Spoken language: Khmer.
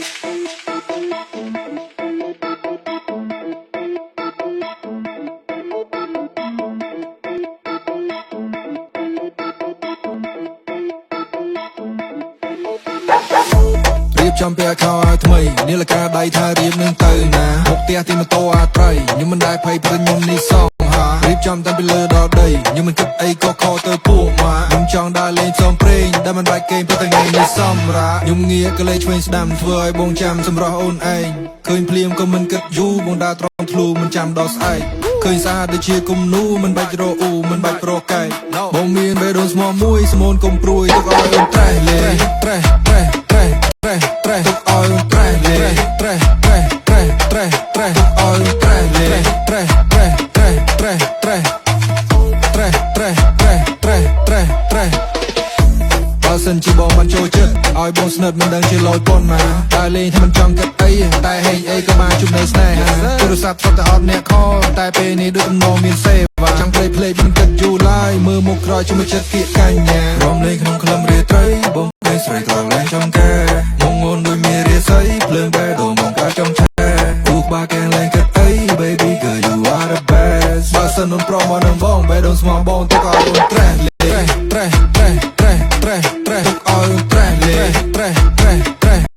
ចំពេលខោឲ្យថ្មីនាឡិកាដៃថារៀបនឹងទៅណាមុខផ្ទះទីម៉ូតូអាត្រៃខ្ញុំមិនដែលភ័យព្រឹងខ្ញុំនេះសងហារៀបចំតាំងពីលើដល់ដីខ្ញុំមិនគិតអីក៏ខទៅពួកមកខ្ញុំចង់ដើរលេងផ្សងព្រេងដែលមិនបាច់គេងព្រោះតែថ្ងៃនេះសម្រាប់ខ្ញុំងាកក៏លេងឆ្វេងស្ដាំធ្វើឲ្យបងចាំសម្រស់អូនឯងឃើញភ្លាមក៏មិនគិតយូរបងដើរត្រង់ធ្លូមិនចាំដល់ស្អែកឃើញស្អាតដូចជាគុំនូមិនបាច់រអ៊ូមិនបាច់ប្រកែកបងមានបេះដូងស្មោះមួយស្មូនកុំព្រួយទុកឲ្យអូនត្រេះលេត្រេះត្រេះត្រេះត្រេះត្រេះទុកឲ្យអូនត្រេះលេត្រេះត្រេះត្រេះត្រេះត្រេះទុកឲ្យអូនត្រេះលេត្រេះត្រេះត្រេះត្រេះត្រេះត្រេះត្រេះត្រេះត្រេះត្រេះត្រេះបើសិនជាបងបានចូលចិត្តឲ្យបងស្និទ្ធមិនដឹងជាលយប៉ុនណាតែលេងថាមិនចង់គិតអីតែហេងអីក៏បានជុំនៅស្នេហាទូរស័ព្ទសុទ្ធតែអត់អ្នកខលតែពេលនេះដូចទំនងមានសេវាចង់ភ្លេចមិនគិតយូរឡើយមើលមុខក្រោយជុំចិត្តគៀកកញ្ញារំលេងក្នុងក្លឹមរាត្រីបងពេលស្រីក្រលែងចំកែមកងន់ដូចមានរាសីភ្លើងបែដងមកកាចំឆែទូក្បាលកែលែងគិតអី baby girl you are the best បើសិនមិនប្រមនឹងបងបែដងស្មោះបងទុកឲ្យអូនត្រេះត្រេះត្រេះត្រេះត្រេះត្រេះទុកឲ្យអូនត្រេះលេត្រេះត្រេះត្រេះ